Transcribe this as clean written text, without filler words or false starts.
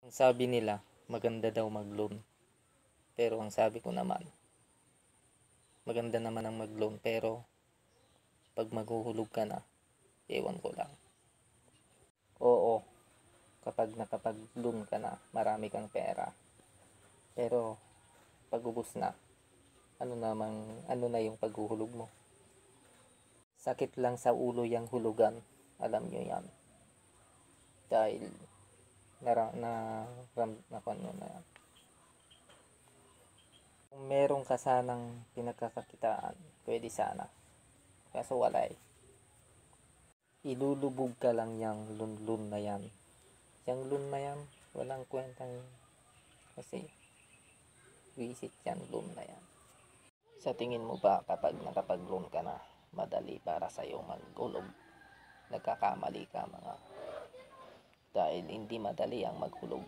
Ang sabi nila, maganda daw mag-loan. Pero ang sabi ko naman, maganda naman ang mag-loan pero pag maghuhulog ka na, ewan ko lang. Oo, kapag nakapag-loan ka na, marami kang pera. Pero pag ubos na, ano na yung paghuhulog mo? Sakit lang sa ulo yung hulugan, alam nyo yan. Dahil ano na yan. Kung meron ka sanang pinagkakakitaan, pwede sana. Kaso wala eh. Ilulubog ka lang yung lunlun na yan. Yung loan na yan, walang kwentang kasi visit yan loan na yan. Sa tingin mo ba kapag nakapag-loan ka na, madali para sa'yo maghulog? Nagkakamali ka mga dahil hindi madali ang maghulog.